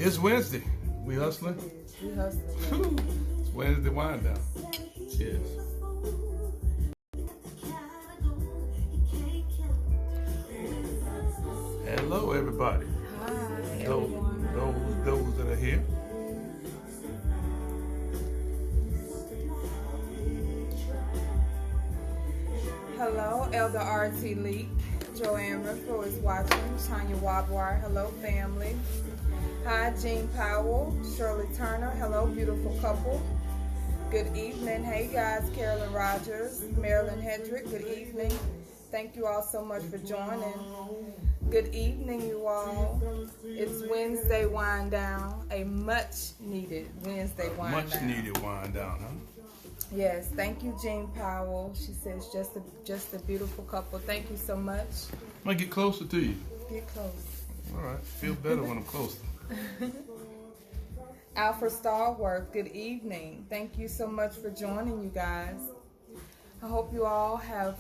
It's Wednesday. We hustling. We hustling. It's Wednesday wind down. Cheers. Hello, everybody. Hi, Those, everyone. those that are here. Hello, Elder R.T. Leak. Joanne Riffle is watching. Tanya Wabwar. Hello, family. Hi, Jean Powell. Shirley Turner. Hello, beautiful couple. Good evening. Hey, guys. Carolyn Rogers. Marilyn Hedrick. Good evening. Thank you all so much for joining. Good evening, you all. It's Wednesday wind down. A much needed Wednesday wind down. Much needed wind down, huh? Yes, thank you, Jean Powell. She says just a beautiful couple. Thank you so much. I'm gonna get closer to you. Get close. All right. Feel better when I'm closer. Alfred Starworth, good evening. Thank you so much for joining, you guys. I hope you all have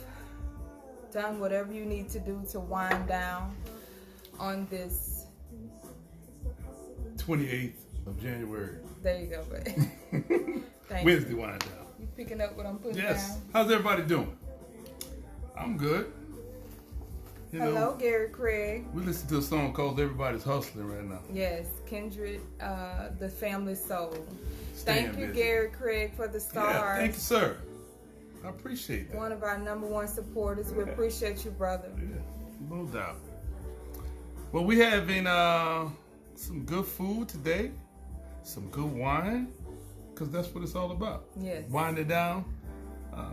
done whatever you need to do to wind down on this 28th of January. There you go, but thank Wednesday you. wind down. You picking up what I'm putting Yes. down? How's everybody doing? I'm good. You Hello, know, Gary Craig. we listen to a song called Everybody's Hustling right now. Yes, Kindred, the family soul. Staying Thank you, busy. Gary Craig, for the stars. Yeah, thank you, sir. I appreciate that. One of our #1 supporters. We appreciate you, brother. Yeah, no doubt. Well, we having some good food today, some good wine, because that's what it's all about. Yes. Winding down, a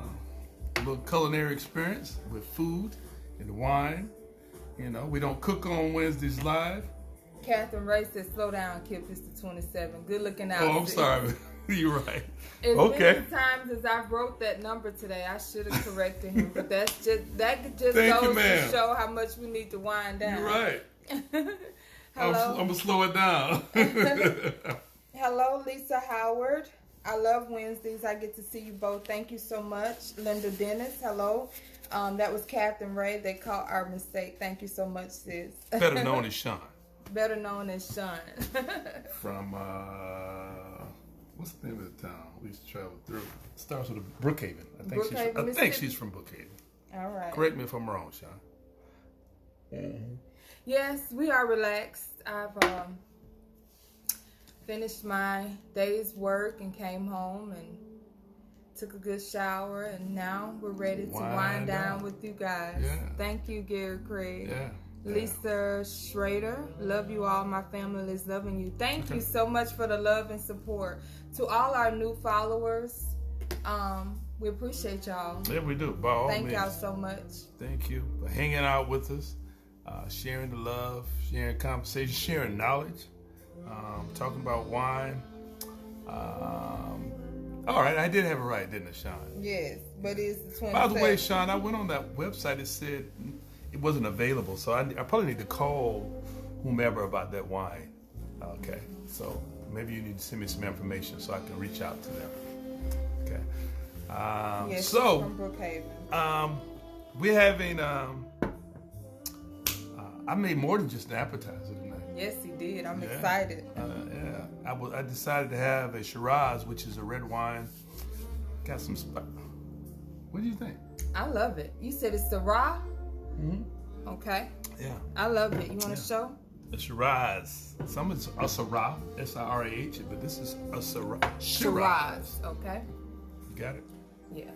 little culinary experience with food and wine. You know, we don't cook on Wednesdays live. Catherine Ray says, slow down, Kip. It's the 27. Good looking out. Oh, I'm sorry. You're right. As Okay. many times as I wrote that number today, I should have corrected him. But that just Thank you, goes to ma'am. show how much we need to wind down. You're right. I'm Hello. going to slow it down. Hello, Lisa Howard. I love Wednesdays. I get to see you both. Thank you so much. Linda Dennis, hello. That was Catherine Ray. They caught our mistake. Thank you so much, sis. Better known as Sean. Better known as Sean. From, what's the name of the town we used to travel through? Starts with a Brookhaven. I think Brookhaven, she's from Brookhaven. All right. Correct me if I'm wrong, Sean. Yes, we are relaxed. I've finished my day's work and came home and took a good shower, and now we're ready to wind down with you guys. Yeah. Thank you, Gary Craig. Yeah. Lisa Schrader, love you all. My family is loving you. Thank you so much for the love and support. To all our new followers, we appreciate y'all. Yeah, we do. By all Thank means. y'all so much. Thank you for hanging out with us, sharing the love, sharing conversation, sharing knowledge, talking about wine. All right, I did have it right, didn't I, Sean? Yes, but it's the 27th. By the way, Sean, I went on that website. It said it wasn't available, so I probably need to call whomever about that wine. Okay, so maybe you need to send me some information so I can reach out to them. Okay. Yes, So from Brookhaven. we're having. I made more than just an appetizer tonight. Yes, he did. I'm Yeah. excited. Yeah, I decided to have a Shiraz, which is a red wine. Got some spice. What do you think? I love it. You said it's Syrah? Mm-hmm. Okay. Yeah, I love it. You want to show? a Shiraz. Some is a Syrah, S-I-R-A-H, but this is a Syrah. Shiraz. Okay. You got it? Yeah.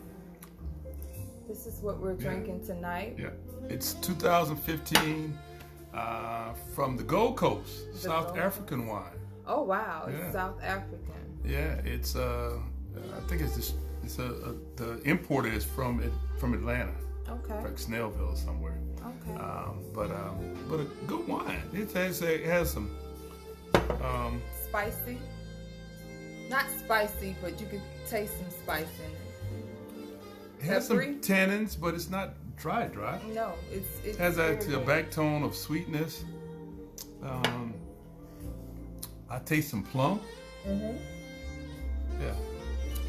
This is what we're drinking tonight. Yeah. It's 2015 from the Gold Coast, South Gold African wine. Oh, wow. Yeah. It's South African. Yeah, it's I think the importer is from Atlanta, Okay. like Snellville or somewhere. Okay. But a good wine. It has some Spicy? Not spicy, but you can taste some spice in it. it has some Peppery? tannins, but it's not dry. No, it's It has very actually a good. back tone of sweetness. I taste some plum. Mhm. Yeah.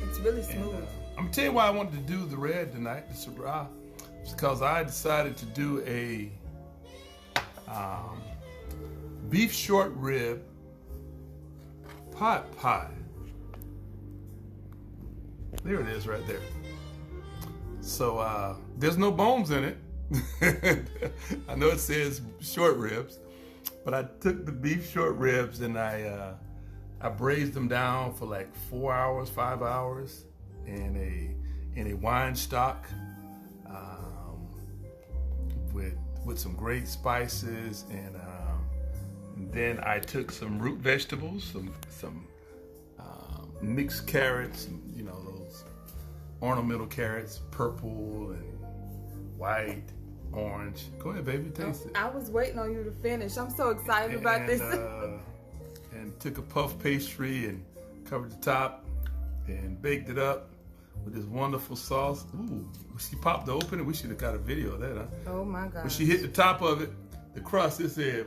It's really And, smooth. I'm gonna tell you why I wanted to do the red tonight, the Syrah. It's because I decided to do a beef short rib pot pie. There it is right there. So there's no bones in it. I know it says short ribs, but I took the beef short ribs and I braised them down for like 4 hours, 5 hours in a wine stock with some great spices, and then I took some root vegetables, some mixed carrots, you know, those ornamental carrots, purple and white, orange. Go ahead, baby, taste it. I was waiting on you to finish. I'm so excited about this. And took a puff pastry and covered the top and baked it up with this wonderful sauce. Ooh, she popped it open, and we should have got a video of that, huh? Oh my God. When she hit the top of it, the crust, it said,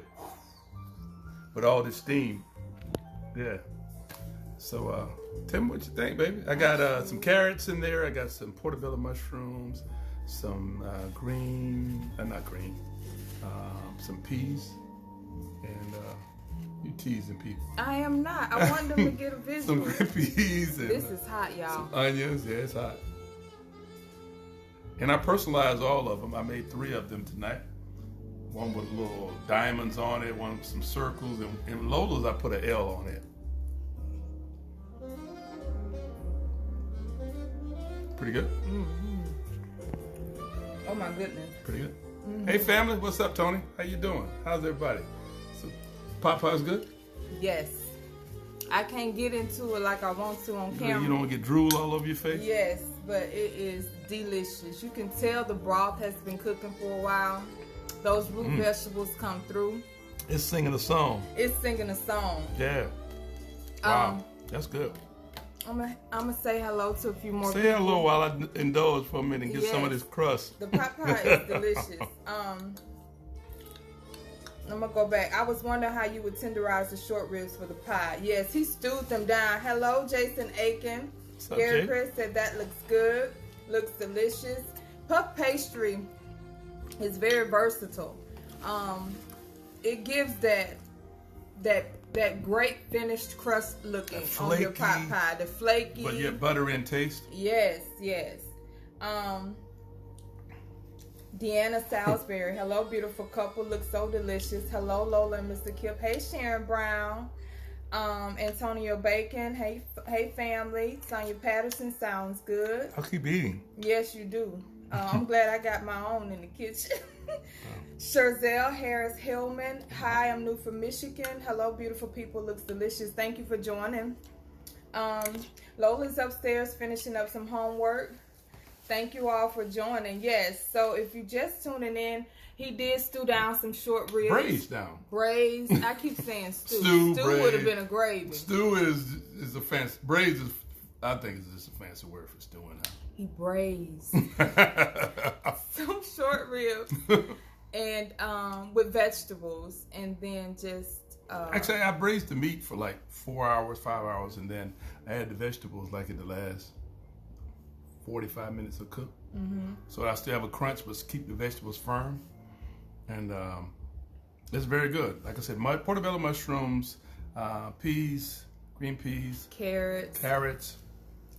with all this steam. Yeah. So tell me what you think, baby. I got some carrots in there. I got some portobello mushrooms, some some peas, and you teasing people. I am not. I want them to get a visual. Some green peas. And, this is hot, y'all. Some onions. Yeah, it's hot. And I personalized all of them. I made 3 of them tonight. One with little diamonds on it, one with some circles, and Lola's I put an L on it. Pretty good? Mm-hmm. Oh my goodness. Pretty good. Mm-hmm. Hey family, what's up, Tony? How you doing? How's everybody? So, Popeye's good? Yes. I can't get into it like I want to on camera. You don't want to get drool all over your face? Yes, but it is delicious. You can tell the broth has been cooking for a while. Those root vegetables come through. It's singing a song. It's singing a song. Yeah. Wow. That's good. I'm gonna say hello to a few more people. Say hello while I indulge for a minute and get some of this crust. The pot pie is delicious. I'm gonna go back. I was wondering how you would tenderize the short ribs for the pie. Yes, he stewed them down. Hello, Jason Aiken. Gary Chris said that looks good. Looks delicious. Puff pastry is very versatile. It gives that great finished crust looking on your pot pie. The flaky, but yet butter in taste. Yes, yes. Deanna Salisbury. Hello, beautiful couple. Looks so delicious. Hello, Lola and Mr. Kip. Hey, Sharon Brown. Antonio Bacon. Hey, family. Sonia Patterson. Sounds good. I'll keep eating. Yes, you do. I'm glad I got my own in the kitchen. Sherzelle Harris Hillman. Hi, I'm new from Michigan. Hello, beautiful people. Looks delicious. Thank you for joining. Lola's upstairs finishing up some homework. Thank you all for joining. Yes, so if you just tuning in, he did stew down some short ribs. Braised down. Braised. I keep saying stew. Stew would have been a gravy. Stew is a fancy. Braised is, I think, is just a fancy word for stewing. He braised some short ribs and with vegetables, and then just actually I braised the meat for like 4 hours, 5 hours, and then I had the vegetables like in the last 45 minutes of cook. So I still have a crunch, but keep the vegetables firm, and it's very good. Like I said, portobello mushrooms, peas, green peas, carrots.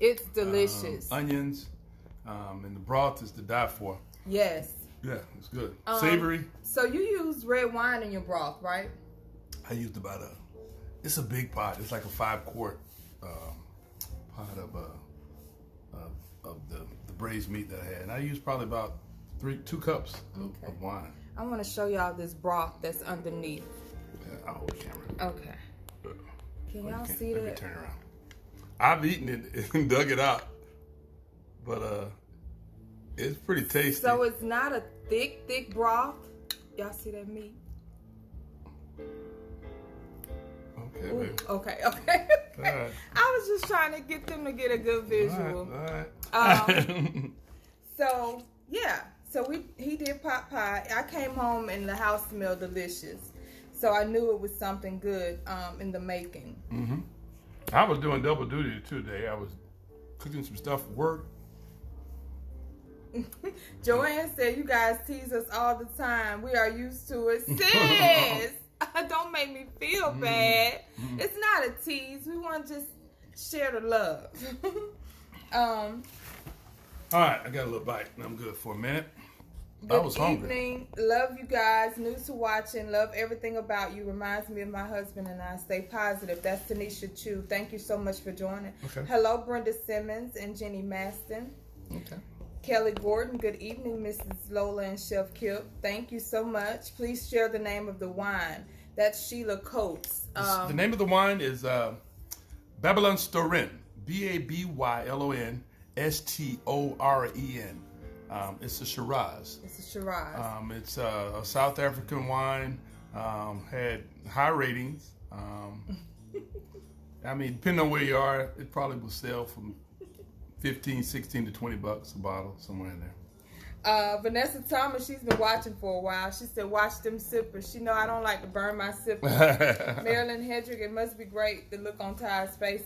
It's delicious. Onions, and the broth is to die for. Yes. Yeah, it's good. Savory. So you used red wine in your broth, right? I used about it's a big pot. It's like a 5-quart pot of the braised meat that I had. And I used probably about 2 cups of wine. I want to show y'all this broth that's underneath. Yeah, I'll hold the camera. Okay. Can y'all see that? Let me turn around. I've eaten it and dug it out, but it's pretty tasty. So it's not a thick broth. Y'all see that meat? Okay, Ooh, baby. Okay. All right. I was just trying to get them to get a good visual. All right. So yeah, so he did pot pie. I came home and the house smelled delicious, so I knew it was something good in the making. Mm-hmm. I was doing double duty today. I was cooking some stuff for work. Joanne said, "You guys tease us all the time. We are used to it." Sis, don't make me feel bad. It's not a tease. We want to just share the love. All right, I got a little bite and I'm good for a minute. I was hungry. Good evening. Love you guys. New to watching. Love everything about you. Reminds me of my husband and I. Stay positive. That's Tanisha Chu. Thank you so much for joining. Okay. Hello, Brenda Simmons and Jenny Maston. Okay. Kelly Gordon. Good evening, Mrs. Lola and Chef Kip. Thank you so much. Please share the name of the wine. That's Sheila Coates. The name of the wine is Babylon Storen. Babylon Storen. It's a Shiraz. It's a Shiraz. It's a South African wine. Had high ratings. I mean, depending on where you are, it probably will sell from 15, 16 to $20 a bottle, somewhere in there. Vanessa Thomas, she's been watching for a while. She said, watch them sippers. She know I don't like to burn my sippers. Marilyn Hedrick, it must be great to look on Ty's face.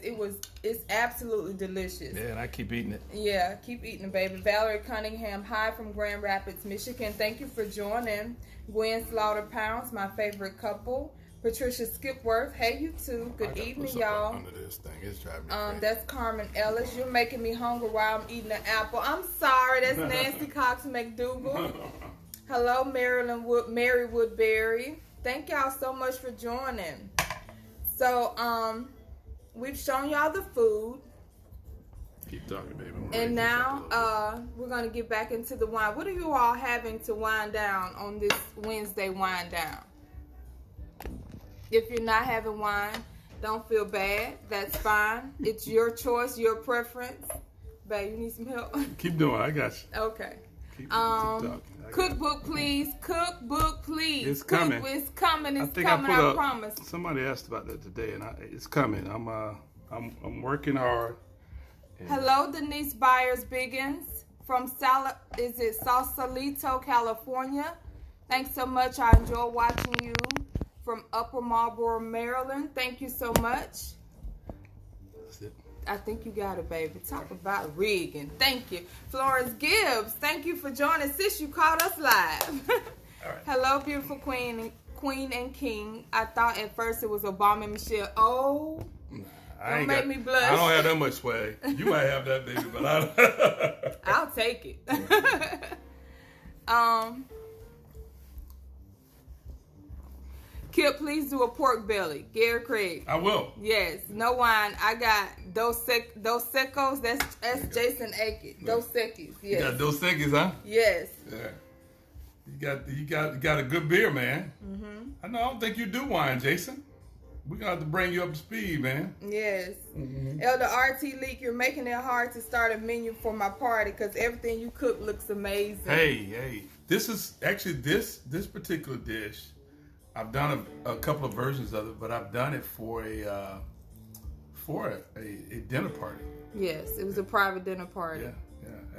It's absolutely delicious. Yeah, and I keep eating it. Yeah, keep eating it, baby. Valerie Cunningham, hi from Grand Rapids, Michigan. Thank you for joining. Gwen Slaughter Pounds, my favorite couple. Patricia Skipworth, hey you too. Good evening, y'all. Under this thing, it's driving me crazy. That's Carmen Ellis. You're making me hungry while I'm eating an apple. I'm sorry, that's Nancy Cox McDougal. Hello, Mary Woodbury. Thank y'all so much for joining. So, we've shown y'all the food. Keep talking, baby. And now, we're gonna get back into the wine. What are you all having to wind down on this Wednesday wind down? If you're not having wine, don't feel bad. That's fine. It's your choice, your preference. Babe, you need some help? Keep doing. I got you. Okay. Keep talking. Cookbook, please. Cookbook, please. It's coming. It's coming. It's I coming. I promise. Somebody asked about that today, and it's coming. I'm working hard. Hello, Denise Byers Biggins from Sausalito, California. Thanks so much. I enjoy watching you. From Upper Marlboro, Maryland. Thank you so much. That's it. I think you got it, baby. Talk about rigging. Thank you. Florence Gibbs, thank you for joining. Sis, you caught us live. All right. Hello, beautiful queen and king. I thought at first it was Obama and Michelle. Oh, don't make me blush. I don't have that much swag. You might have that, baby, but I don't. I'll take it. Kip, please do a pork belly. Gary Craig. I will. Yes. No wine. I got Dos Secos. That's Jason Aiken. Dos Secos. Yes. You got Dos Secos, huh? Yes. Yeah. You got a good beer, man. Mm-hmm. I don't think you do wine, Jason. We're gonna have to bring you up to speed, man. Yes. Mm-hmm. Elder RT Leak, you're making it hard to start a menu for my party because everything you cook looks amazing. Hey. This is actually this particular dish. I've done a couple of versions of it, but I've done it for a dinner party. Yes, it was a private dinner party. Yeah.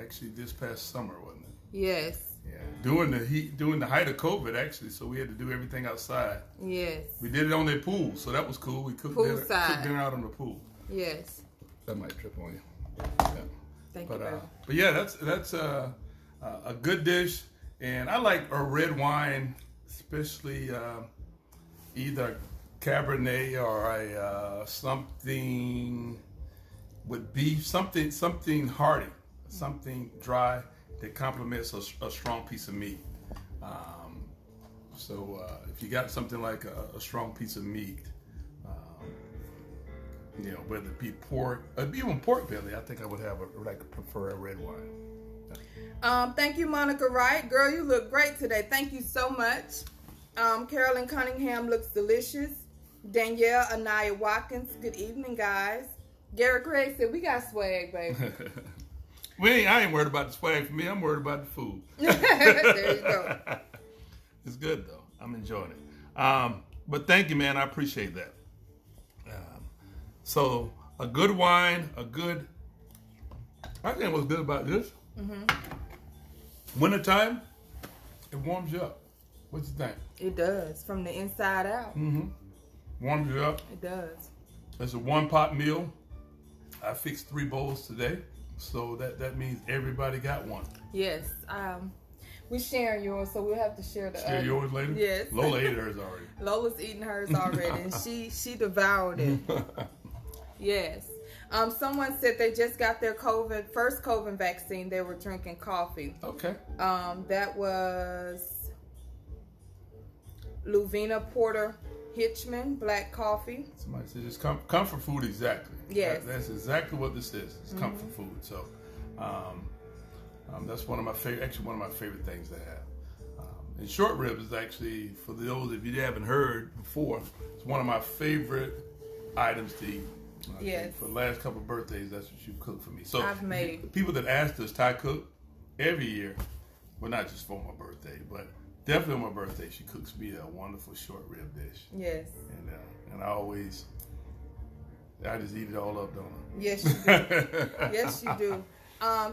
Actually, this past summer, wasn't it? Yes. Yeah, during the height of COVID, actually, so we had to do everything outside. Yes. We did it on their pool, so that was cool. We cooked dinner out on the pool. Yes. That might trip on you. Yeah. Thank you, baby. But yeah, that's a good dish, and I like a red wine. Especially either Cabernet or a something with beef, something hearty, something dry that complements a strong piece of meat. So if you got something like a strong piece of meat, whether it be pork, even pork belly, I think I would prefer a red wine. Thank you, Monica Wright. Girl, you look great today. Thank you so much. Carolyn Cunningham looks delicious. Danielle Anaya Watkins, good evening, guys. Gary Craig said, we got swag, baby. I ain't worried about the swag for me. I'm worried about the food. There you go. It's good, though. I'm enjoying it. But thank you, man. I appreciate that. So a good wine, I think what's good about this, wintertime, it warms you up. What you think? It does, from the inside out. Warms you up. It does. It's a one-pot meal. I fixed 3 bowls today, so that means everybody got one. Yes. We're sharing yours, so we'll have to share the Share other. yours later? Yes. Lola ate hers already. Lola's eating hers already, and she devoured it. Yes. Someone said they just got their first COVID vaccine. They were drinking coffee. Okay. That was Luvina Porter Hitchman, black coffee. Somebody said it's comfort food, exactly. Yes. That's exactly what this is. It's comfort food. So that's one of my favorite things to have. And short ribs is actually, for those of you that haven't heard before, it's one of my favorite items to eat. Yes. For the last couple of birthdays, that's what you cooked for me. So I've made. People that asked us, Ty cook every year, well, not just for my birthday, but definitely on my birthday, she cooks me a wonderful short rib dish. Yes. And I just eat it all up, don't I? Yes, you do. Yes, you do.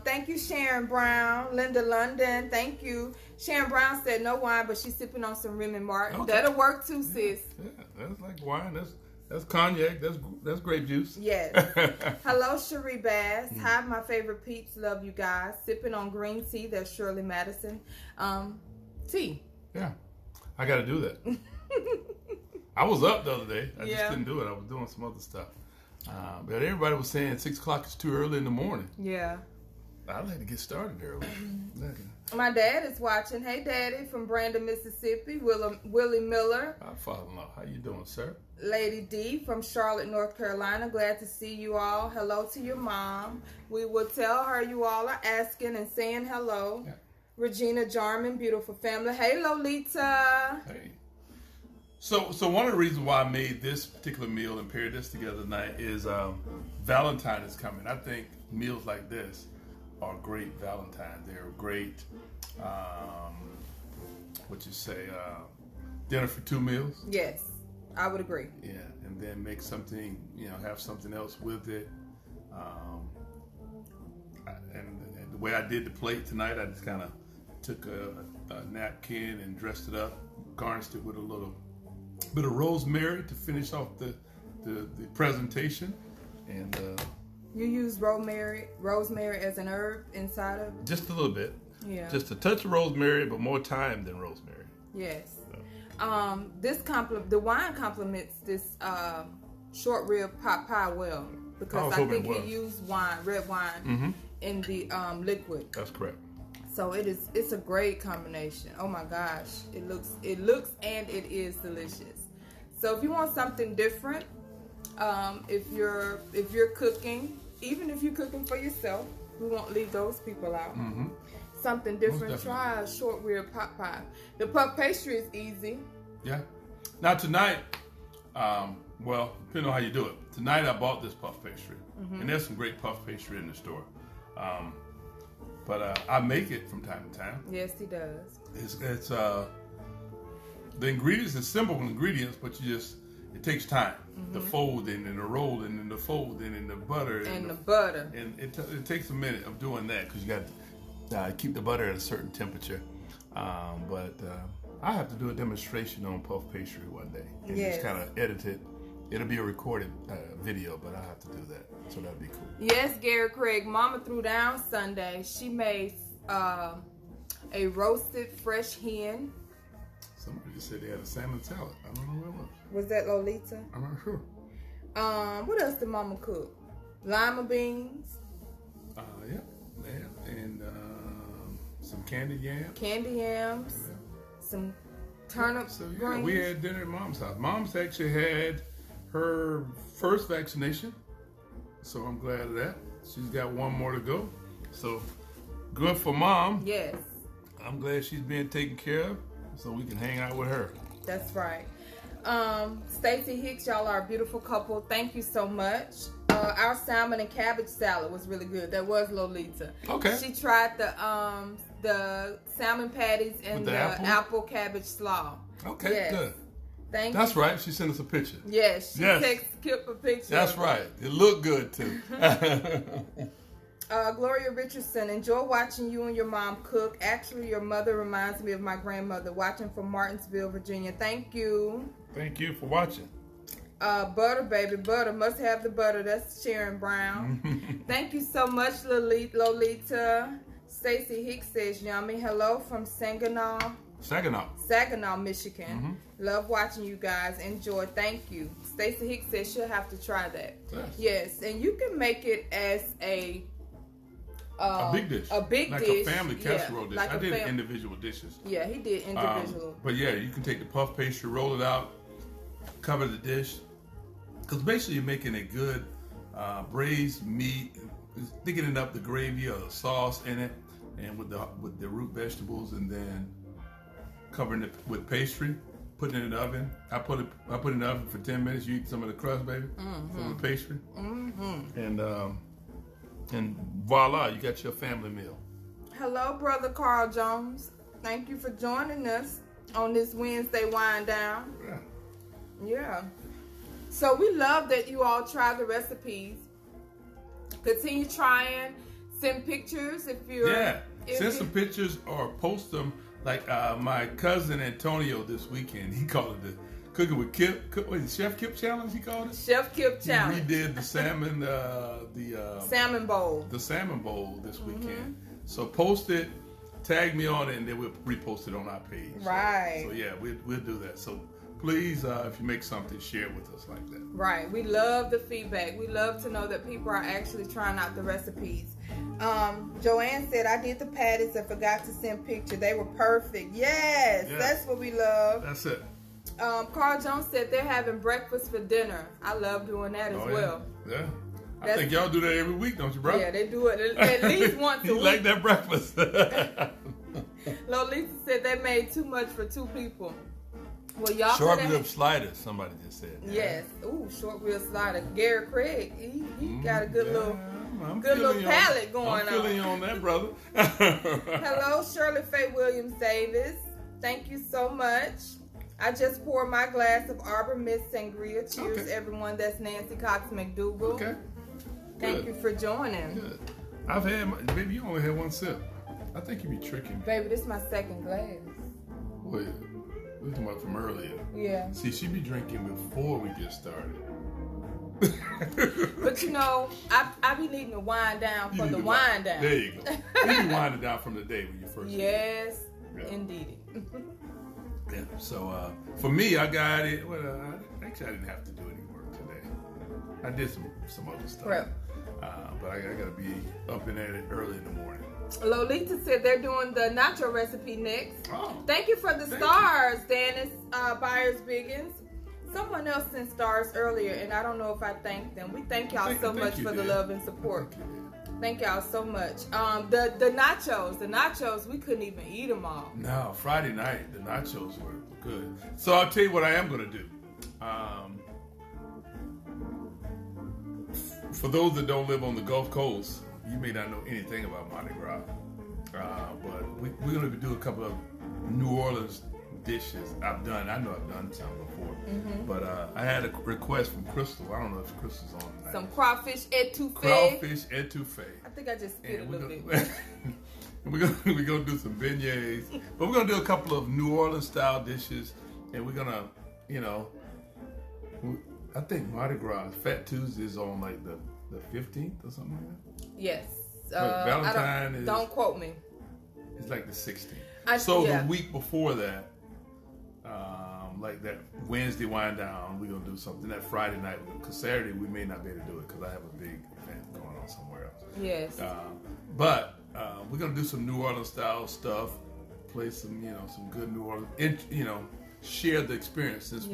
Thank you, Sharon Brown. Linda London, thank you. Sharon Brown said no wine, but she's sipping on some Remy Martin. Okay. That'll work too, sis. Yeah, that's like wine. That's cognac. That's grape juice. Yes. Hello, Cherie Bass. Hi, my favorite peeps. Love you guys. Sipping on green tea. That's Shirley Madison. Tea. Yeah, I got to do that. I was up the other day. I just Yeah. couldn't do it. I was doing some other stuff. But everybody was saying 6 o'clock is too early in the morning. Yeah. I like to get started early. My dad is watching. Hey, Daddy, from Brandon, Mississippi. Willie Miller. I follow along. How you doing, sir? Lady D from Charlotte, North Carolina. Glad to see you all. Hello to your mom. We will tell her you all are asking and saying hello. Yeah. Regina Jarman, beautiful family. Hey, Lolita. Hey. So one of the reasons why I made this particular meal and paired this together tonight is Valentine is coming. I think meals like this are great Valentine. They're great, dinner for 2 meals. Yes, I would agree. Yeah, and then make something, have something else with it. And the way I did the plate tonight, I just kind of took a napkin and dressed it up, garnished it with a little bit of rosemary to finish off the presentation, and You use rosemary as an herb inside of. just a little bit, Yeah. just a touch of rosemary, but more thyme than rosemary. Yes. The wine complements this short rib pot pie well, because I think you use red wine in the liquid. That's correct. So it's a great combination. Oh my gosh, it looks and it is delicious. So if you want something different, if you're cooking, even if you're cooking for yourself, we won't leave those people out. Something different, try a short rib pot pie. The puff pastry is easy. Yeah. Now tonight, depending on how you do it. Tonight I bought this puff pastry, and there's some great puff pastry in the store. But I make it from time to time. Yes, he does. It's the ingredients are simple ingredients, but it takes time. The folding and the rolling and the folding and the butter And the butter. And it takes a minute of doing that because you got to keep the butter at a certain temperature. But I have to do a demonstration on puff pastry one day and just kind of edit it. It'll be a recorded video, but I have to do that, so that'd be cool. Yes, Gary Craig. Mama threw down Sunday. She made a roasted fresh hen. Somebody just said they had a salmon salad. I don't know what it was. Was that Lolita? I'm not sure. What else did Mama cook? Lima beans. And some candied yams. Candy yams. Yeah. Some turnip greens. We had dinner at Mom's house. Mom's actually had her first vaccination, so I'm glad of that. She's got one more to go, so good for Mom. Yes. I'm glad she's being taken care of, so we can hang out with her. That's right. Stacey Hicks, y'all are a beautiful couple. Thank you so much. Our salmon and cabbage salad was really good. That was Lolita. Okay. She tried the salmon patties and the apple cabbage slaw. Okay, yes. good. Thank That's you. right. She sent us a picture. Yes, she texted Kip a picture. That's right. It looked good too. Gloria Richardson, enjoy watching you and your mom cook. Actually, your mother reminds me of my grandmother. Watching from Martinsville, Virginia. Thank you. Thank you for watching. Butter, baby, butter. Must have the butter. That's Sharon Brown. Thank you so much, Lolita. Stacy Hicks says yummy. Hello from Saginaw, Michigan. Love watching you guys. Enjoy. Thank you. Stacy Hicks says she'll have to try that. Yes, and you can make it as a big dish. A big like dish. Like a family casserole dish. Like I did individual dishes. Yeah, he did individual. But yeah, you can take the puff pastry, roll it out, cover the dish. Because basically you're making a good braised meat, thickening up the gravy or the sauce in it, and with the root vegetables, and then covering it with pastry, putting it in the oven. I put it in the oven for 10 minutes. You eat some of the crust, baby, from the pastry, and voila, you got your family meal. Hello, Brother Carl Jones. Thank you for joining us on this Wednesday wind down. Yeah. So we love that you all try the recipes. Continue trying. Send pictures if you're... Send some pictures or post them. Like my cousin Antonio this weekend, he called it the Cooking with Kip. What is it, Chef Kip Challenge, he called it? Chef Kip Challenge. He redid the salmon, salmon bowl. The salmon bowl this weekend. So post it, tag me on it, and then we'll repost it on our page. Right. So yeah, we'll do that. So please, if you make something, share it with us like that. Right. We love the feedback. We love to know that people are actually trying out the recipes. Joanne said, I did the patties and forgot to send pictures. They were perfect. Yes, that's what we love. That's it. Carl Jones said they're having breakfast for dinner. I love doing that as well. Yeah. I think y'all do that every week, don't you, bro? Yeah, they do it at least once a week. Like that breakfast. Lolita said they made too much for 2 people. Well, y'all short rib sliders, somebody just said. Yes. Ooh, short rib slider. Gary Craig, he got a good little palate going on. I'm feeling you on that, brother. Hello, Shirley Faye Williams Davis. Thank you so much. I just poured my glass of Arbor Mist Sangria. Cheers, everyone. That's Nancy Cox McDougal. Okay. Thank you for joining. Good. I've had, baby, you only had 1 sip. I think you be tricking me. Baby, this is my second glass. Wait, we're talking about from earlier. Yeah. See, she be drinking before we get started. But you know, I be needing to wind down for the wind down. There you go. You be winding down from the day when you first. Yes, indeed. Yeah. So for me, I got it. Well, actually, I didn't have to do any work today. I did some other stuff. Prep. But I gotta be up and at it early in the morning. Lolita said they're doing the nacho recipe next. Oh, thank you for the stars, Dennis Byers Biggins. Someone else sent stars earlier, and I don't know if I thanked them. We thank y'all so much for the love and support. Thank y'all so much. The nachos, we couldn't even eat them all. No, Friday night, the nachos were good. So I'll tell you what I am going to do. For those that don't live on the Gulf Coast, you may not know anything about Mardi Gras. But we're going to do a couple of New Orleans dishes. I know I've done some before. But I had a request from Crystal. I don't know if Crystal's on tonight. Some crawfish etouffee. Crawfish etouffee. I think I just spit a little bit. We're gonna do some beignets, but we're gonna do a couple of New Orleans style dishes, and we're gonna, I think Mardi Gras Fat Tuesday is on like the 15th or something like that. Yes. Valentine don't quote me. It's like the 16th. The week before that, like that Wednesday wind down, we're gonna do something. That Friday night, because Saturday we may not be able to do it because I have a big event going on somewhere else. Yes. But we're gonna do some New Orleans style stuff, play some some good New Orleans, share the experience since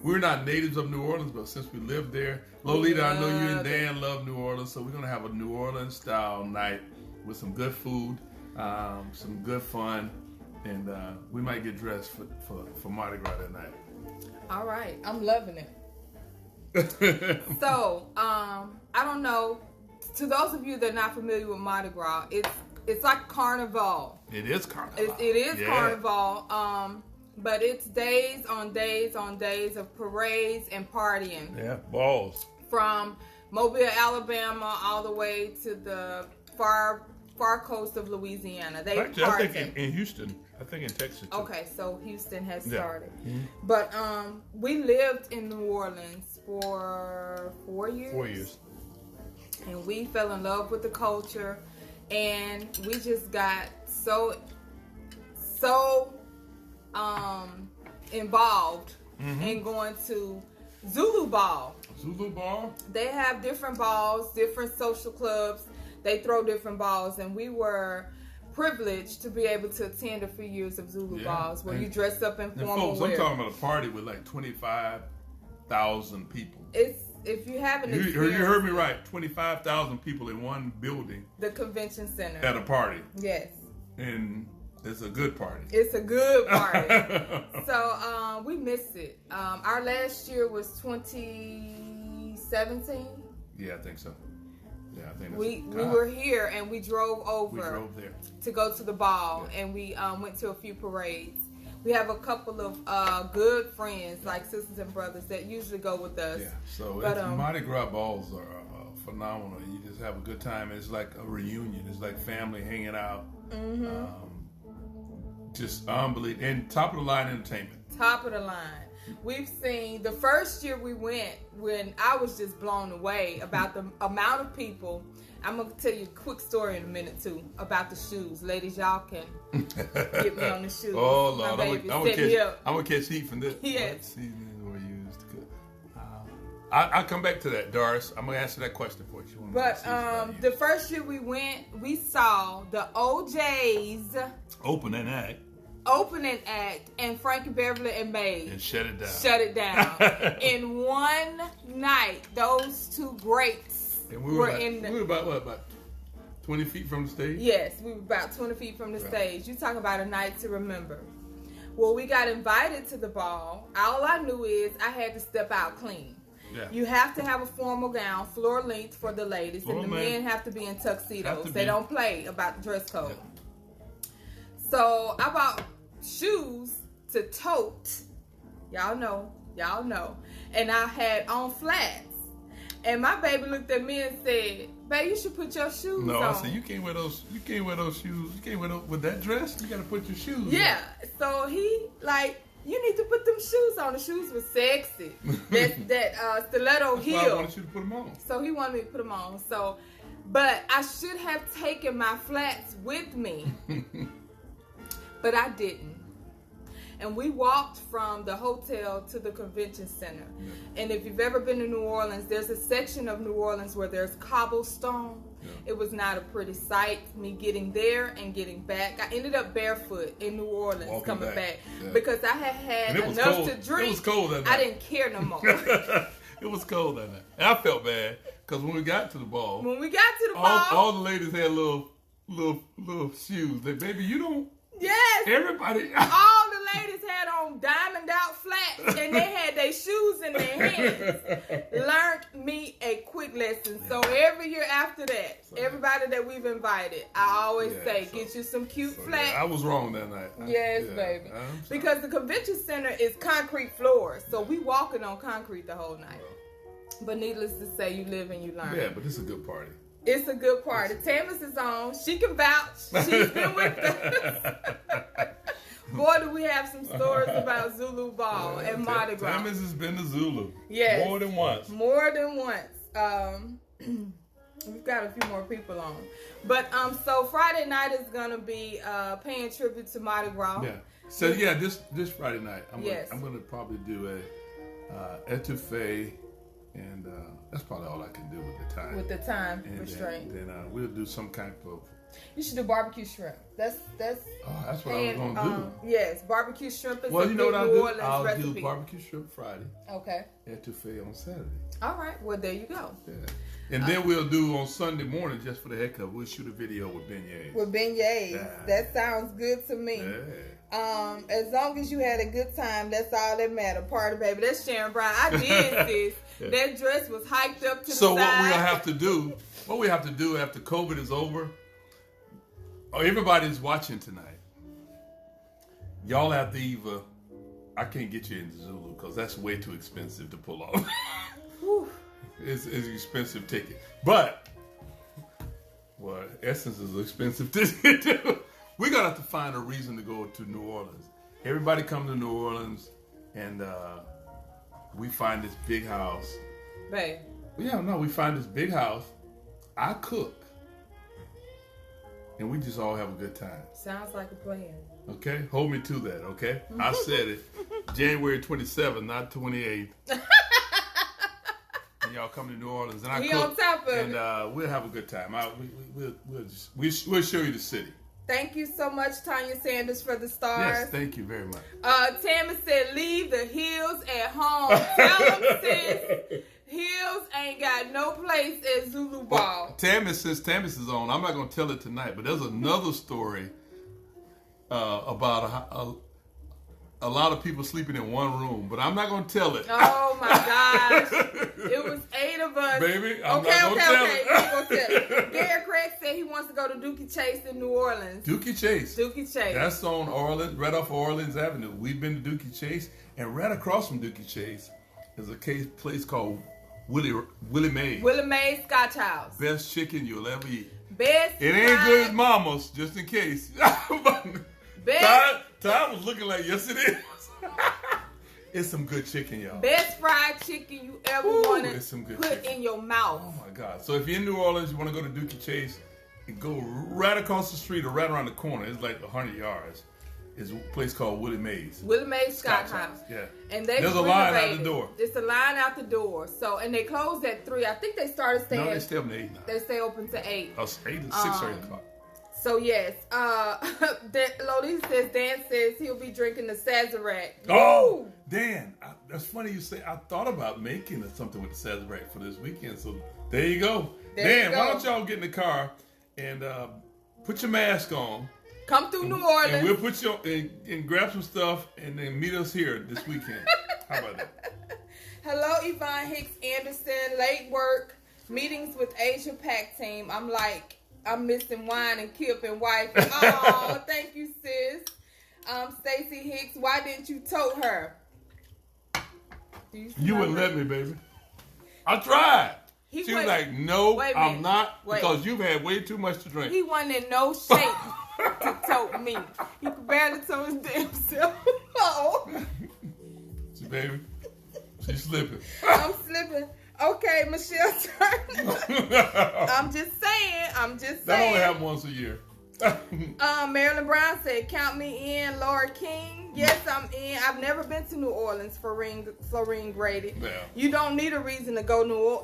we're not natives of New Orleans, but since we live there, Lolita, I know you and Dan love New Orleans, so we're gonna have a New Orleans style night with some good food, some good fun, and we might get dressed for Mardi Gras that night. All right, I'm loving it. So I don't know. To those of you that are not familiar with Mardi Gras, it's like Carnival. It is Carnival. It is Carnival. But it's days on days on days of parades and partying. Yeah, balls. From Mobile, Alabama, all the way to the far coast of Louisiana. Actually, I think in Houston. I think in Texas too. Okay, so Houston has started. Mm-hmm. But we lived in New Orleans for 4 years. 4 years. And we fell in love with the culture. and we just got so involved in going to Zulu Ball. Zulu Ball? They have different balls, different social clubs. They throw different balls, and we were privileged to be able to attend a few years of Zulu Balls where you dress up in formal wear. I'm talking about a party with like 25,000 people. If you haven't experienced, you heard me right. 25,000 people in one building. The convention center. At a party. Yes. And it's a good party. It's a good party. So we missed it. Our last year was 2017. Yeah, I think so. Yeah, I think we were here and we drove over. We drove there to go to the ball, and we went to a few parades. We have a couple of good friends, like sisters and brothers, that usually go with us. Yeah, so Mardi Gras balls are phenomenal. You just have a good time. It's like a reunion. It's like family hanging out. Just unbelievable. And top of the line entertainment. Top of the line. We've seen, the first year we went, when I was just blown away about the amount of people. I'm going to tell you a quick story in a minute, too, about the shoes. Ladies, y'all can get me on the shoes. Oh, Lord. I'm going to catch heat from this. Yes. What seasoning were used? I'll come back to that, Doris. I'm going to answer that question for you. But the first year we went, we saw the OJ's opening act and Frankie Beverly and Maze. And shut it down. In one night, those two greats were about 20 feet from the stage? Yes, we were about 20 feet from the stage. You talk about a night to remember. Well, we got invited to the ball. All I knew is I had to step out clean. Yeah. You have to have a formal gown, floor length for the ladies, and the men have to be in tuxedos. They don't play about the dress code. Yeah. So I bought shoes to tote. Y'all know. And I had on flats. And my baby looked at me and said, "Babe, you should put your shoes on." No, I said, you can't wear those shoes. You can't wear with that dress. You got to put your shoes on. Yeah. So he you need to put them shoes on. The shoes were sexy. that stiletto heel. That's why I wanted you to put them on. So he wanted me to put them on. So, but I should have taken my flats with me. But I didn't. And we walked from the hotel to the convention center. Yeah. And if you've ever been to New Orleans, there's a section of New Orleans where there's cobblestone. Yeah. It was not a pretty sight, me getting there and getting back. I ended up barefoot in New Orleans coming back. Yeah. Because I had enough to drink. It was cold that night. I didn't care no more. It was cold that night. And I felt bad because when we got to the ball. All the ladies had little shoes. Like, baby, you don't. Yes. Everybody. All the ladies had on diamond out flats and they had their shoes in their hands. Learned me a quick lesson. So every year after that, everybody that we've invited, I always say, get you some cute flats. I was wrong that night. Yes, baby. Because the convention center is concrete floors. So we walking on concrete the whole night. But needless to say, you live and you learn. Yeah, but it's a good party. It's a good party. Tamis is on. She can vouch. She's been with us. Boy, do we have some stories about Zulu Ball and Mardi Gras. Tamis has been to Zulu. Yes. More than once. We've got a few more people on. But so Friday night is going to be paying tribute to Mardi Gras. Yeah. So this Friday night, I'm going to probably do a etouffee. And that's probably all I can do with the time. With the time restraint. Then we'll do some kind of. You should do barbecue shrimp. That's. Oh, that's what I was gonna do. Yes, barbecue shrimp is you know what I'll do? I'll recipe. do barbecue shrimp Friday. Okay. Etouffee on Saturday. All right. Well, there you go. Yeah. And then we'll do on Sunday morning, just for the heck of it, we'll shoot a video with beignets. With beignets. Yeah. That sounds good to me. Yeah. As long as you had a good time, that's all that matters. Party, baby. That's Sharon Brown. I did this. Yeah. That dress was hiked up to the side. So what we have to do after COVID is over, everybody's watching tonight. Y'all have to either, I can't get you into Zulu because that's way too expensive to pull off. It's an expensive ticket. But, Essence is an expensive ticket too. We're going to have to find a reason to go to New Orleans. Everybody come to New Orleans and we find this big house. Babe. Yeah, no, we find this big house. I cook. and we just all have a good time. Sounds like a plan. Okay? Hold me to that, okay? I said it. January 27th, not 28th. And y'all come to New Orleans. And We on top of it. And we'll have a good time. We'll show you the city. Thank you so much, Tanya Sanders, for the stars. Yes, thank you very much. Tammy said, leave the heels at home. Tell them, sis, heels ain't got no place at Zulu Ball. Tammy, since Tammy's is on, I'm not going to tell it tonight, but there's another story about a lot of people sleeping in one room, but I'm not going to tell it. Oh, my gosh. It was 8 of us. Baby, I'm not going to tell it. You ain't gonna tell it. Gary Craig said he wants to go to Dookie Chase in New Orleans. Dookie Chase. Dookie Chase. That's on Orleans, right off Orleans Avenue. We've been to Dookie Chase, and right across from Dookie Chase is a place called Willie Mays. Willie Mays Scotch House. Best chicken you'll ever eat. Best. It ain't good as Mama's, just in case. Best. Todd was looking like, yes, it is. It's some good chicken, y'all. Best fried chicken you ever want to put in your mouth. Oh, my God. So if you're in New Orleans, you want to go to Dookie Chase, and go right across the street or right around the corner. It's like 100 yards. It's a place called Willie Mays. Willie Mays Scotch House. Yeah. And there's a line out the door. It's a line out the door. So, and they closed at 3. I think they started staying. No, they stay open to 8 now. They stay open to 8. Oh, 8 to 6 or 8 o'clock. So yes, Lolita says Dan says he'll be drinking the Sazerac. Oh, Dan, that's funny you say. I thought about making something with the Sazerac for this weekend. So there you go. Dan, why don't y'all get in the car and put your mask on. Come through New Orleans. And we'll put you on, and grab some stuff and then meet us here this weekend. How about that? Hello, Yvonne Hicks Anderson. Late work. Meetings with Asia Pac team. I'm missing wine and Kip and wife. Oh, thank you, sis. Stacy Hicks, why didn't you tote her? You wouldn't let me, baby. I tried. She was like, no, I'm not, because you've had way too much to drink. He wasn't in no shape to tote me. He could barely tote his damn self. Oh. See, baby, she's slipping. I'm slipping. Okay, Michelle Turner. I'm just saying. That only happens once a year. Marilyn Brown said, count me in. Laura King, yes, I'm in. I've never been to New Orleans. Florine Grady. Yeah. You don't need a reason to go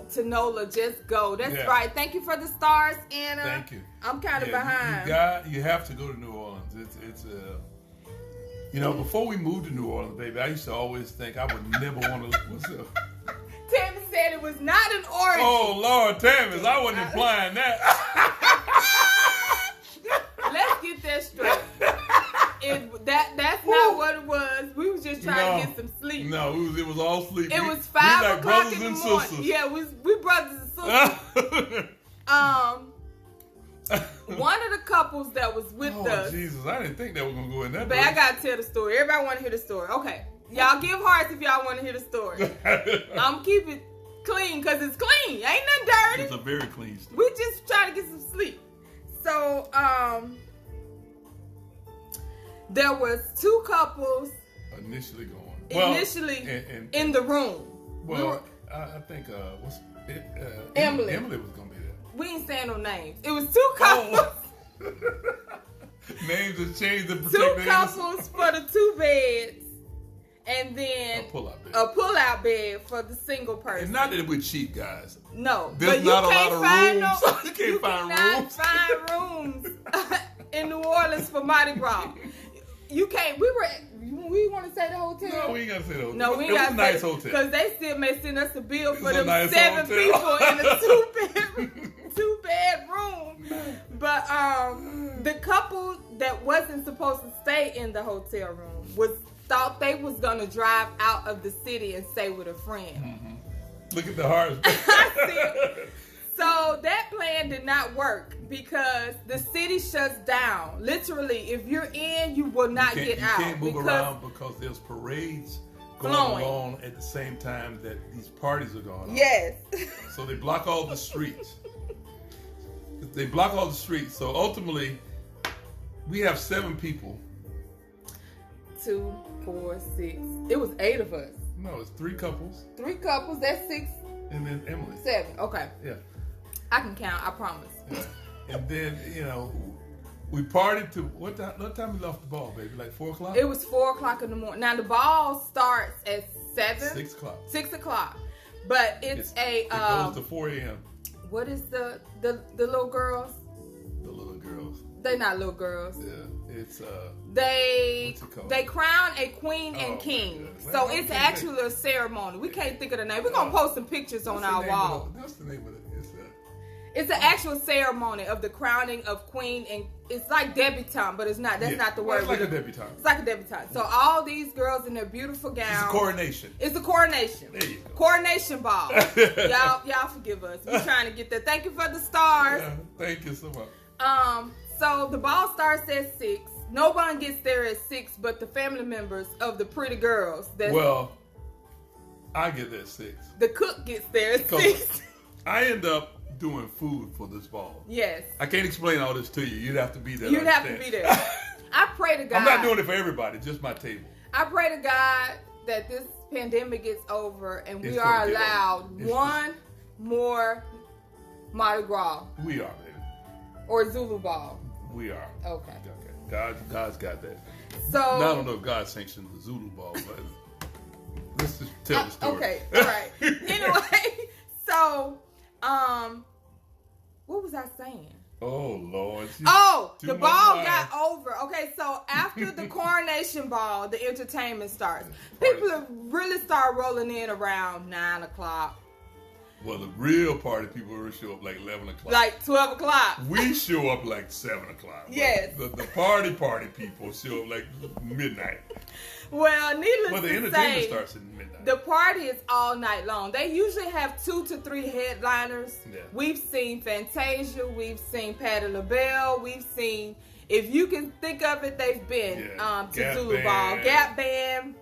to NOLA. Just go. That's right. Thank you for the stars, Anna. Thank you. I'm kind of behind. You have to go to New Orleans. It's before we moved to New Orleans, baby, I used to always think I would never want to. What's up? Tammy said it was not an orgy. Oh, Lord, Tammy, I wasn't implying that. Let's get that straight. That's not what it was. We was just trying to get some sleep. No, it was all sleep. It was 5 o'clock in the morning. Sisters. Yeah, we brothers and sisters. One of the couples that was with us. Oh, Jesus, I didn't think that was going to go in that But I got to tell the story. Everybody want to hear the story. Okay. Y'all give hearts if y'all want to hear the story. I'm keep it clean because it's clean. Ain't nothing dirty. It's a very clean story. We just try to get some sleep. So, there was 2 couples initially going. In the room. Well, I think Emily. Emily was going to be there. We ain't saying no names. It was 2 couples. Names have changed to protect 2 couples for the 2 beds. And then a pull-out bed for the single person. It's not that we're cheap, guys. No. There's not a lot of rooms. You can't find rooms in New Orleans for Mardi Gras. You can't. We want to say the hotel? No, we ain't got to say the hotel. No, we ain't got to say nice hotel. Because they still may send us a bill for them nice 7 hotel. people in a 2-bed room. But the couple that wasn't supposed to stay in the hotel room thought they was going to drive out of the city and stay with a friend. Mm-hmm. Look at the hearts. So that plan did not work because the city shuts down. Literally, if you're in, you will not get out. You can't move around because there's parades going on at the same time that these parties are going on. Yes. So they block all the streets. So ultimately, we have 7 people. 2, 4, 6. It was 8 of us. No, it's 3 couples. 3 couples. That's 6. And then Emily. 7. Okay. Yeah. I can count. I promise. Yeah. And then We partied to what time we left the ball, baby? Like 4 o'clock? It was 4 o'clock in the morning. Now the ball starts at 7. 6 o'clock. 6 o'clock. But it goes to 4 a.m. What is the little girls? The little girls. They're not little girls. Yeah, it's They what's it called? they crown a queen and king. Well, So it's actually a ceremony. We can't think of the name. We're gonna post some pictures on our wall. What's the name of it? It's an actual ceremony of the crowning of queen, and it's like debutante, but it's not. That's not the word. It's like a debutante. It's like a debutante. So all these girls in their beautiful gowns. It's a coronation. It's a coronation. There you go. Coronation ball. y'all forgive us. We're trying to get that. Thank you for the stars. Yeah, thank you so much. So the ball starts at 6. No one gets there at 6, but the family members of the pretty girls. Well, I get there at 6. The cook gets there at 6. I end up doing food for this ball. Yes. I can't explain all this to you. You'd have to be there. You'd have to be there. I pray to God. I'm not doing it for everybody, just my table. I pray to God that this pandemic gets over and we are allowed one more Mardi Gras. We are, baby. Or Zulu ball. We are. Okay. God's got that. So now, I don't know if God sanctioned the Zulu ball, but let's just tell the story. Okay, all right. Anyway, so what was I saying? Oh Lord. The ball got over. Okay, so after the coronation ball, the entertainment starts. People really start rolling in around 9 o'clock. Well, the real party people will show up like 11 o'clock. Like 12 o'clock. We show up like 7 o'clock. Yes. The party people show up like midnight. Well, needless the to say, entertainment starts at midnight. The party is all night long. They usually have 2 to 3 headliners. Yeah. We've seen Fantasia. We've seen Patti LaBelle. We've seen, if you can think of it, they've been to Gap Zulu Band. Ball, Gap Band.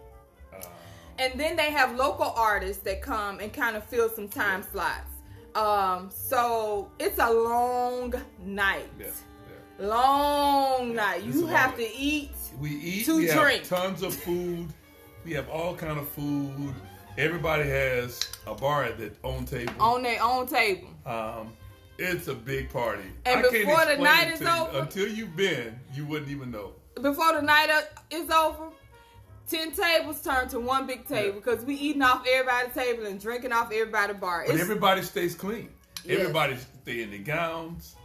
And then they have local artists that come and kind of fill some time slots. So it's a long night. Yeah. Long night. You have to eat. We eat. To drink. Have tons of food. We have all kind of food. Everybody has a bar at their own table. On their own table. It's a big party. And before the night is over, until you've been, you wouldn't even know. Before the night is over, 10 tables turn to one big table because we eating off everybody's table and drinking off everybody's bar. But everybody stays clean. Yes. Everybody stay in their gowns.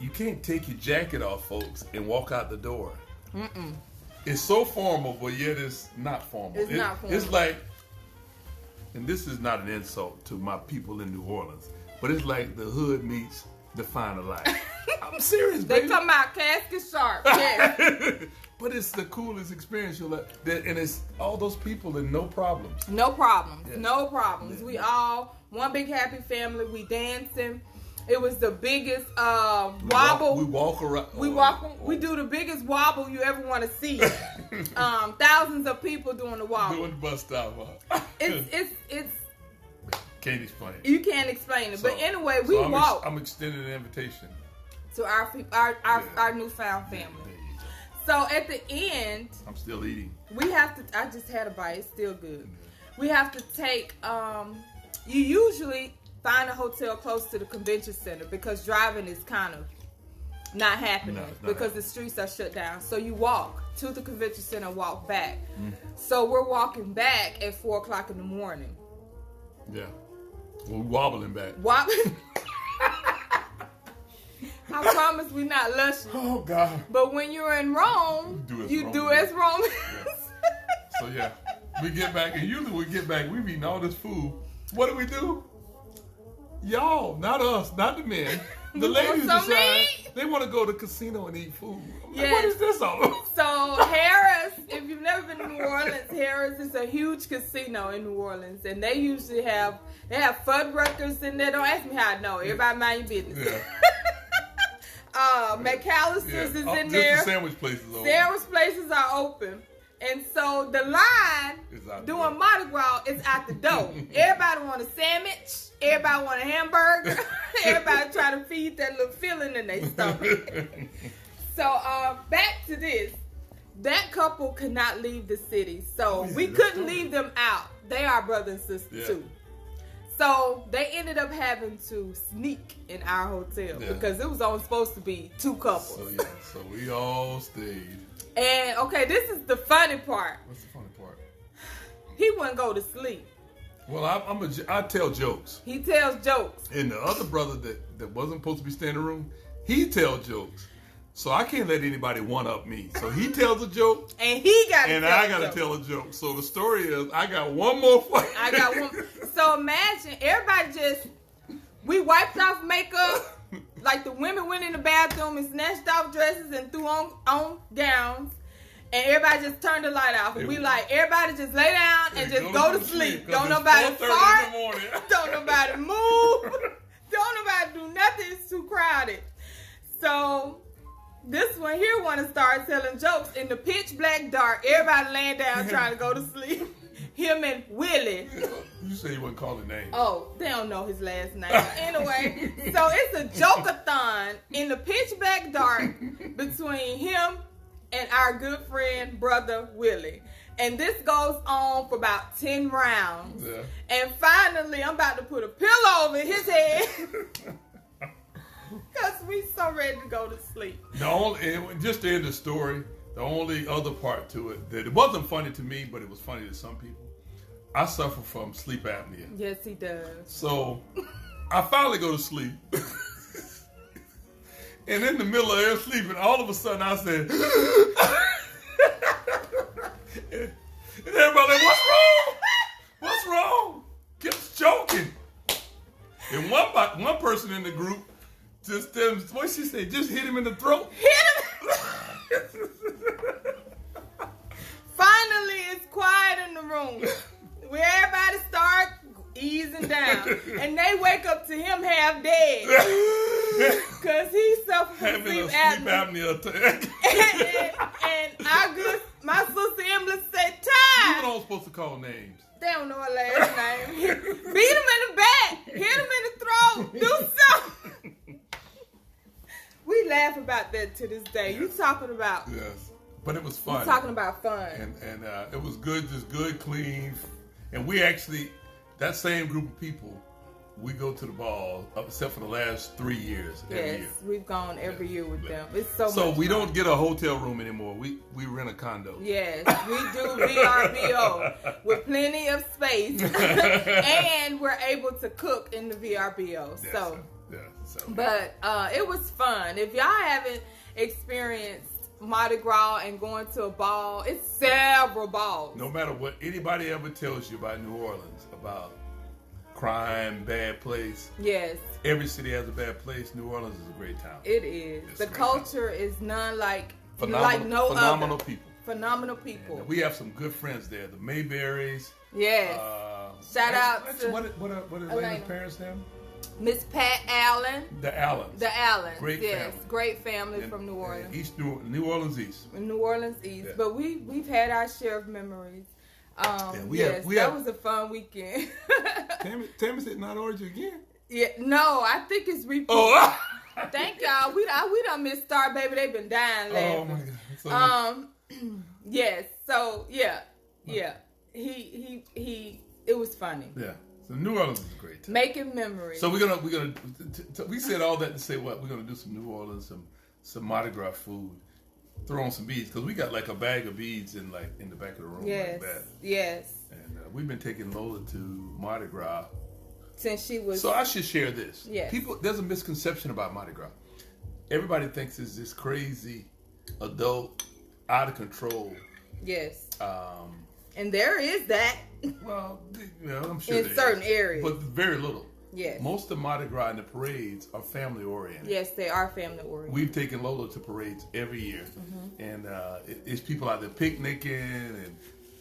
You can't take your jacket off, folks, and walk out the door. Mm-mm. It's so formal, but yet it's not formal. It's not formal. It's like, and this is not an insult to my people in New Orleans, but it's like the hood meets the finer life. I'm serious, baby. They come out casket sharp. Yeah. But it's the coolest experience you'll have. And it's all those people and no problems. No problems. Yeah. No problems. Yeah. We all, one big happy family. We dancing. It was the biggest wobble. We walk around. We do the biggest wobble you ever want to see. Thousands of people doing the wobble. Doing the bus stop. It's can't explain it. You can't explain it. But anyway, we walk. I'm extending an invitation to our newfound family. So at the end, I'm still eating. We have to. I just had a bite. It's still good. We have to take. You usually find a hotel close to the convention center because driving is kind of not happening because the streets are shut down. So you walk to the convention center and walk back. So we're walking back at 4 o'clock in the morning. Yeah, we're wobbling back. I promise we're not luscious. Oh, God. But when you're in Rome, you do as Romans. Yeah. So, yeah, we get back, and usually we get back, we've eaten all this food. What do? Y'all, not us, not the men. The ladies decide they want to go to the casino and eat food. Yes. What is this all about? So, Harris, if you've never been to New Orleans, Harris is a huge casino in New Orleans, and they usually have Fuddruckers in there. Don't ask me how I know. Everybody mind your business. Yeah. McAllister's is in there. The sandwich places are open. Sandwich places are open. And so the line doing Mardi Gras is out the door. Everybody want a sandwich. Everybody want a hamburger. Everybody try to feed that little feeling in their stomach. So back to this. That couple could not leave the city. So we couldn't leave them out. They are brother and sister too. So they ended up having to sneak in our hotel because it was only supposed to be 2 couples. So we all stayed. And okay, this is the funny part. What's the funny part? He wouldn't go to sleep. Well, I tell jokes. He tells jokes. And the other brother that wasn't supposed to be staying in the room, he tells jokes. So I can't let anybody one up me. So he tells a joke, and he got to and tell I got to tell a joke. So the story is, I got one more fight. I got one. So imagine everybody we wiped off makeup. Like the women went in the bathroom and snatched off dresses and threw on gowns. And everybody just turned the light off. And we like, everybody just lay down and just go to sleep. Don't nobody fart. Don't nobody move. Don't nobody do nothing. It's too crowded. So this one here want to start telling jokes in the pitch black dark. Everybody laying down trying to go to sleep. Him and Willie. You say you wouldn't call the name. Oh, they don't know his last name. Anyway, so it's a joke-a-thon in the pitch black dark between him and our good friend, brother Willie. And this goes on for about 10 rounds. Yeah. And finally, I'm about to put a pillow over his head. Because we so ready to go to sleep. Just to end the story, the only other part to it, that it wasn't funny to me, but it was funny to some people. I suffer from sleep apnea. Yes, he does. So, I finally go to sleep. And in the middle of air sleeping, all of a sudden I said, and everybody, what's wrong? What's wrong? Kept joking. And one person in the group just, what she said, just hit him in the throat. Hit him. Finally, it's quiet in the room. Where everybody start easing down. And they wake up to him half dead. Because he suffered from sleep apnea attack. and my sister Emily said, "Ty." You don't supposed to call names. They don't know her last name. Beat him in the back. Hit him in the throat. Do something. We laugh about that to this day. You talking about... Yes. But it was fun. You talking about fun. And it was good, just good, clean. And we actually, that same group of people, we go to the ball, except for the last 3 years. Every year. We've gone every year with them. It's so much we fun. Don't get a hotel room anymore. We rent a condo. Yes, we do VRBO with plenty of space. And we're able to cook in the VRBO. But it was fun. If y'all haven't experienced Mardi Gras and going to a ball, it's several balls. No matter what anybody ever tells you about New Orleans, about crime, bad place. Yes. Every city has a bad place. New Orleans is a great town. It is. The culture is none like phenomenal other. People. Phenomenal people. And we have some good friends there. The Mayberries. Yes. Shout out to what are Elena's parents' name? Miss Pat Allen. The Allens. The Allens. Great family. Great family from New Orleans. New Orleans East. New Orleans East. Yeah. But we've had our share of memories. That was a fun weekend. Tammy said not orange again. Yeah, no, I think it's repeat. Oh, thank y'all. We done missed Star Baby. They've been dying laughing. Oh my God. Yes. So yeah. He. It was funny. Yeah. So New Orleans is great. Making memories. So we said all that to say what? We're gonna do some New Orleans, some Mardi Gras food, throw on some beads because we got like a bag of beads in the back of the room. Yes. Like that. Yes. And we've been taking Lola to Mardi Gras since she was. So I should share this. Yes. There's a misconception about Mardi Gras. Everybody thinks it's this crazy, adult, out of control. Yes. And there is that. Well, I'm sure in certain areas, but very little. Yes. Most of Mardi Gras and the parades are family oriented. Yes, they are family oriented. We've taken Lola to parades every year, and it's people out there picnicking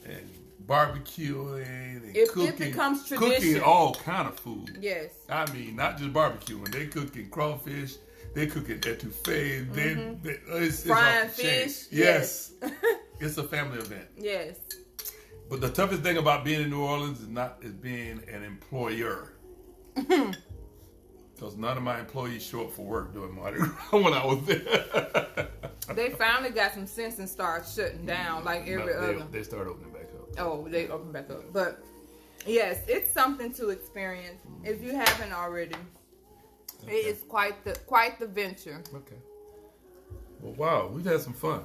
and barbecuing and cooking. It becomes tradition. Cooking all kind of food. Yes. I mean, not just barbecuing. They cooking crawfish. They cooking etouffee. It's frying fish. Yes. It's a family event. Yes. But the toughest thing about being in New Orleans is being an employer. Because none of my employees show up for work during Mardi Gras when I was there. They finally got some sense and started shutting down like every other. They start opening back up. Oh, they open back up. But Yes, it's something to experience if you haven't already. Okay. It is quite the venture. Okay. Well, wow, we've had some fun.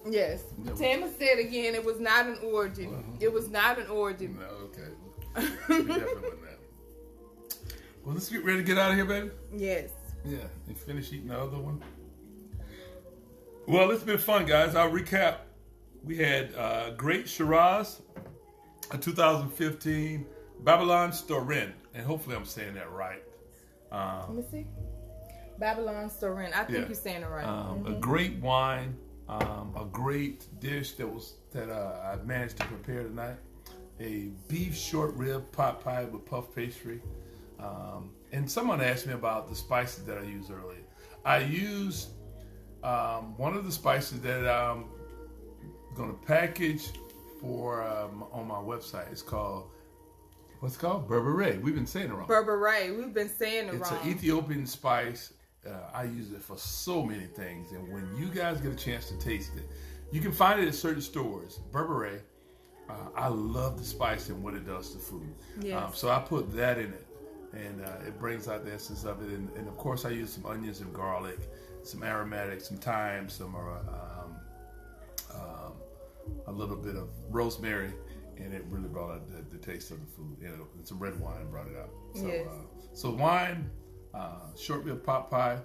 Yes. Yeah, Tammy said again, it was not an orgy. It was not an orgy. No, okay. We definitely wasn't that. Well, let's get ready to get out of here, baby. Yes. Yeah, and finish eating the other one. Well, it's been fun, guys. I'll recap. We had Great Shiraz, a 2015 Babylon Storin, and hopefully I'm saying that right. Let me see. Babylon Storin. I think you're saying it right. A great wine, a great dish that I managed to prepare tonight. A beef short rib pot pie with puff pastry. And someone asked me about the spices that I used earlier. I used one of the spices that I'm going to package for on my website. It's called, what's it called? Berbere. We've been saying it wrong. Berbere. We've been saying it wrong. It's an Ethiopian spice. I use it for so many things. And when you guys get a chance to taste it, you can find it at certain stores. Berbere. I love the spice and what it does to food. Yes. So I put that in it. And it brings out the essence of it. And of course, I use some onions and garlic, some aromatics, some thyme, some a little bit of rosemary, and it really brought out the taste of the food. You know, it's a red wine brought it out. So, yes. So wine, short rib pot pie,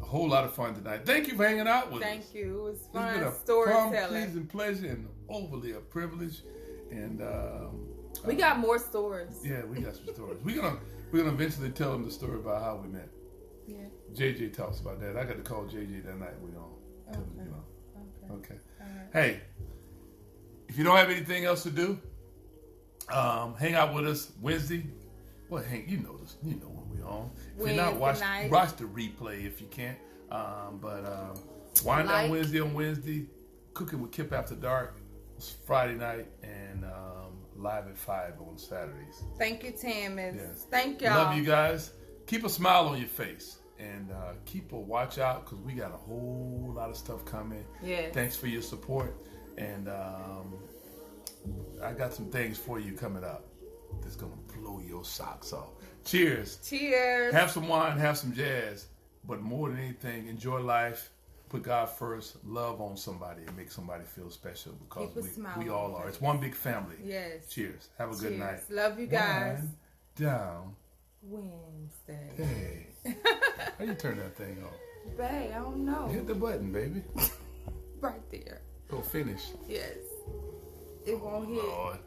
a whole lot of fun tonight. Thank you for hanging out with us. Thank you. It was fun. It's been a fun, pleasing pleasure, and overly a privilege. And we got more stories. Yeah, we got some stories. We're gonna eventually tell them the story about how we met. Yeah. JJ talks about that. I got to call JJ that night. We don't. Okay. You know. Okay. Right. Hey, if you don't have anything else to do, hang out with us Wednesday. Well, you know this. You know when we're on. If you're not, watch the replay if you can't. Wind Down Wednesday on Wednesday. Cooking with Kip After Dark. It's Friday night, and live at 5 on Saturdays. Thank you, Tammy. Yes. Thank y'all. Love you guys. Keep a smile on your face, and keep a watch out because we got a whole lot of stuff coming. Yes. Thanks for your support, and I got some things for you coming up that's gonna blow your socks off. Cheers. Cheers. Have some wine, have some jazz, but more than anything, enjoy life. Put God first, love on somebody, and make somebody feel special because we all are. It's one big family. Yes. Cheers. Have a good night. Love you guys. Wind Down Wednesday. Hey. How you turn that thing off? Babe, I don't know. Hit the button, baby. Right there. Go finish. Yes. It won't hit. Lord.